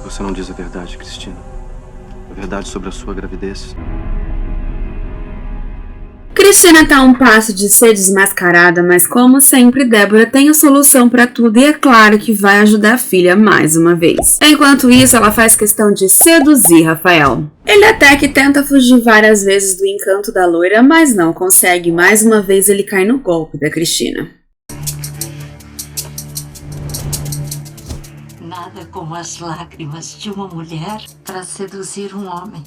Você não diz a verdade, Cristina. A verdade sobre a sua gravidez. Cristina tá a um passo de ser desmascarada, mas como sempre, Débora tem a solução pra tudo e é claro que vai ajudar a filha mais uma vez. Enquanto isso, ela faz questão de seduzir Rafael. Ele até que tenta fugir várias vezes do encanto da loira, mas não consegue. Mais uma vez ele cai no golpe da Cristina. Nada como as lágrimas de uma mulher para seduzir um homem.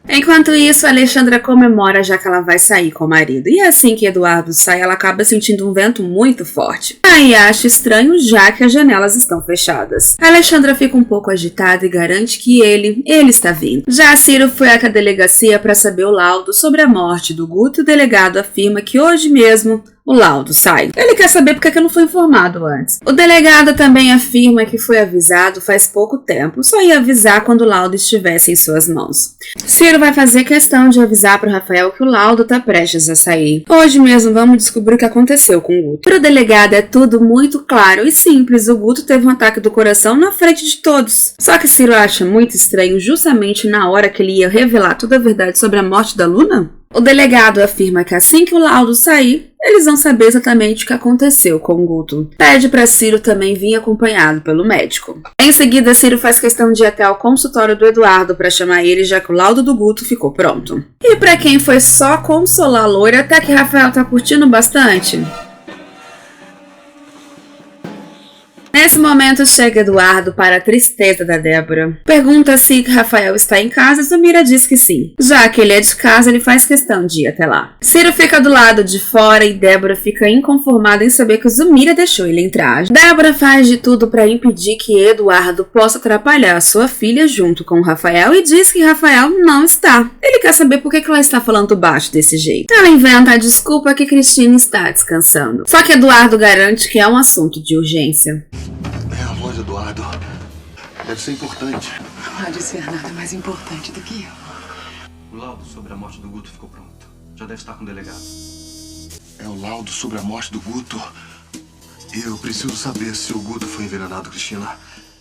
Enquanto isso, Alexandra comemora já que ela vai sair com o marido. E assim que Eduardo sai, ela acaba sentindo um vento muito forte. Aí acha estranho já que as janelas estão fechadas. Alexandra fica um pouco agitada e garante que ele está vindo. Já Ciro foi à delegacia para saber o laudo sobre a morte do Guto e o delegado afirma que hoje mesmo o laudo sai. Ele quer saber porque que não foi informado antes. O delegado também afirma que foi avisado faz pouco tempo, só ia avisar quando o laudo estivesse em suas mãos. Ciro vai fazer questão de avisar para o Rafael que o laudo tá prestes a sair. Hoje mesmo vamos descobrir o que aconteceu com o Guto. Para o delegado é tudo muito claro e simples. O Guto teve um ataque do coração na frente de todos. Só que Ciro acha muito estranho justamente na hora que ele ia revelar toda a verdade sobre a morte da Luna. O delegado afirma que assim que o laudo sair, eles vão saber exatamente o que aconteceu com o Guto. Pede para Ciro também vir acompanhado pelo médico. Em seguida, Ciro faz questão de ir até o consultório do Eduardo para chamar ele, já que o laudo do Guto ficou pronto. E para quem foi só consolar a loira, até que Rafael tá curtindo bastante. Nesse momento chega Eduardo para a tristeza da Débora. Pergunta se Rafael está em casa e Zumira diz que sim. Já que ele é de casa, ele faz questão de ir até lá. Ciro fica do lado de fora e Débora fica inconformada em saber que Zumira deixou ele entrar. Débora faz de tudo para impedir que Eduardo possa atrapalhar sua filha junto com Rafael e diz que Rafael não está. Ele quer saber por que ela está falando baixo desse jeito. Ela inventa a desculpa que Cristina está descansando. Só que Eduardo garante que é um assunto de urgência. É a voz do Eduardo. Deve ser importante. Não há de ser nada mais importante do que eu. O laudo sobre a morte do Guto ficou pronto. Já deve estar com o delegado. É o laudo sobre a morte do Guto. E eu preciso saber se o Guto foi envenenado, Cristina.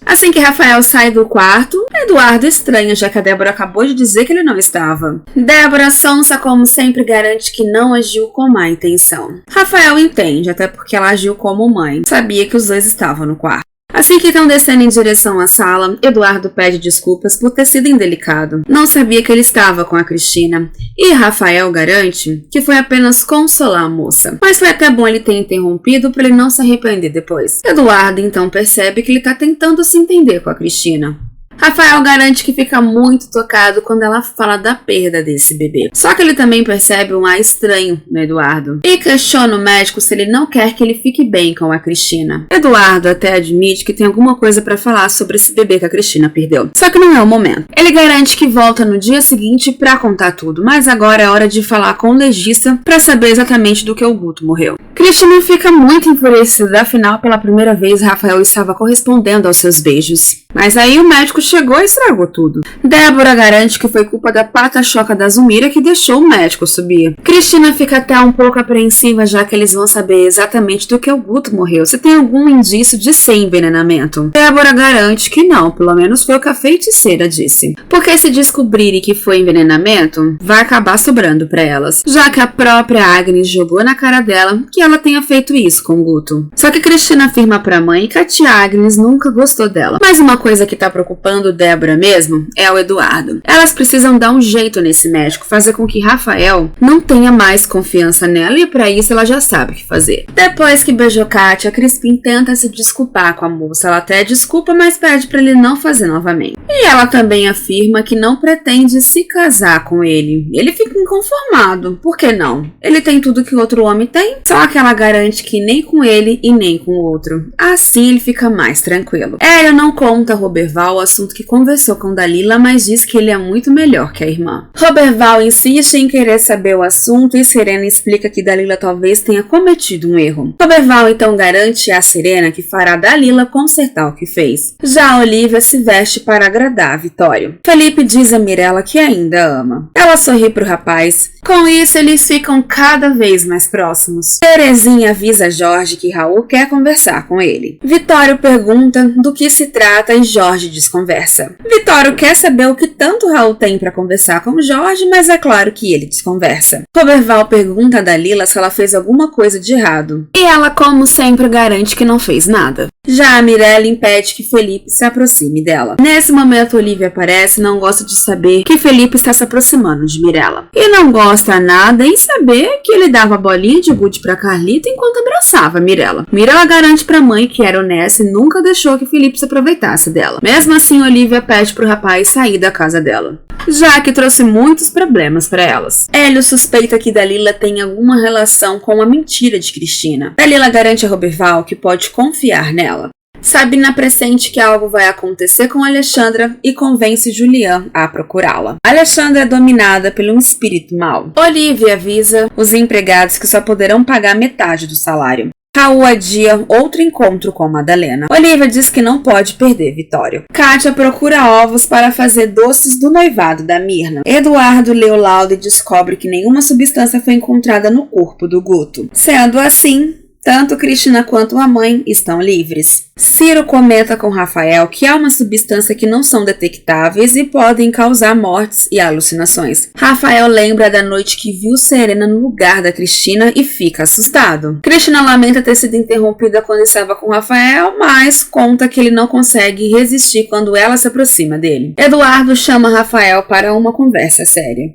Assim que Rafael sai do quarto, Eduardo estranha, já que a Débora acabou de dizer que ele não estava. Débora sonsa, como sempre, garante que não agiu com má intenção. Rafael entende, até porque ela agiu como mãe. Sabia que os dois estavam no quarto. Assim que estão descendo em direção à sala, Eduardo pede desculpas por ter sido indelicado. Não sabia que ele estava com a Cristina. E Rafael garante que foi apenas consolar a moça. Mas foi até bom ele ter interrompido para ele não se arrepender depois. Eduardo então percebe que ele está tentando se entender com a Cristina. Rafael garante que fica muito tocado quando ela fala da perda desse bebê. Só que ele também percebe um ar estranho no Eduardo. E questiona o médico se ele não quer que ele fique bem com a Cristina. Eduardo até admite que tem alguma coisa pra falar sobre esse bebê que a Cristina perdeu. Só que não é o momento. Ele garante que volta no dia seguinte pra contar tudo, mas agora é hora de falar com o legista pra saber exatamente do que o Guto morreu. Cristina fica muito enfurecida, afinal, pela primeira vez, Rafael estava correspondendo aos seus beijos. Mas aí o médico chegou e estragou tudo. Débora garante que foi culpa da pata-choca da Zumira que deixou o médico subir. Cristina fica até um pouco apreensiva, já que eles vão saber exatamente do que o Guto morreu, se tem algum indício de ser envenenamento. Débora garante que não, pelo menos foi o que a feiticeira disse. Porque se descobrirem que foi envenenamento, vai acabar sobrando pra elas, já que a própria Agnes jogou na cara dela que ela tenha feito isso com o Guto. Só que Cristina afirma pra mãe que a tia Agnes nunca gostou dela. Mas uma coisa que tá preocupando Débora mesmo é o Eduardo. Elas precisam dar um jeito nesse médico, fazer com que Rafael não tenha mais confiança nela e pra isso ela já sabe o que fazer. Depois que beijou Kátia, Crispim tenta se desculpar com a moça. Ela até desculpa, mas pede pra ele não fazer novamente. E ela também afirma que não pretende se casar com ele. Ele fica inconformado. Por que não? Ele tem tudo que outro homem tem, só que ela garante que nem com ele e nem com o outro. Assim ele fica mais tranquilo. Ela não conta a Roberval o assunto que conversou com Dalila, mas diz que ele é muito melhor que a irmã. Roberval insiste em querer saber o assunto e Serena explica que Dalila talvez tenha cometido um erro. Roberval então garante a Serena que fará Dalila consertar o que fez. Já a Olivia se veste para agradar a Vitório. Felipe diz a Mirella que ainda ama. Ela sorri pro rapaz. Com isso, eles ficam cada vez mais próximos. Terezinha avisa Jorge que Raul quer conversar com ele. Vitório pergunta do que se trata e mas Jorge desconversa. Vitório quer saber o que tanto Raul tem para conversar com Jorge, mas é claro que ele desconversa. Roberval pergunta a Dalila se ela fez alguma coisa de errado, e ela, como sempre, garante que não fez nada. Já a Mirella impede que Felipe se aproxime dela. Nesse momento, Olivia aparece e não gosta de saber que Felipe está se aproximando de Mirella. E não gosta nada em saber que ele dava bolinha de gude pra Carlita enquanto abraçava Mirella. Mirella garante pra mãe que era honesta e nunca deixou que Felipe se aproveitasse dela. Mesmo assim, Olivia pede pro rapaz sair da casa dela, já que trouxe muitos problemas para elas. Hélio suspeita que Dalila tem alguma relação com a mentira de Cristina. Dalila garante a Roberval que pode confiar nela. Sabina pressente que algo vai acontecer com Alexandra e convence Julian a procurá-la. Alexandra é dominada por um espírito mau. Olivia avisa os empregados que só poderão pagar metade do salário. Raul adia outro encontro com Madalena. Olivia diz que não pode perder Vitório. Kátia procura ovos para fazer doces do noivado da Mirna. Eduardo lê o laudo e descobre que nenhuma substância foi encontrada no corpo do Guto. Sendo assim, tanto Cristina quanto a mãe estão livres. Ciro comenta com Rafael que há uma substância que não são detectáveis e podem causar mortes e alucinações. Rafael lembra da noite que viu Serena no lugar da Cristina e fica assustado. Cristina lamenta ter sido interrompida quando estava com Rafael, mas conta que ele não consegue resistir quando ela se aproxima dele. Eduardo chama Rafael para uma conversa séria.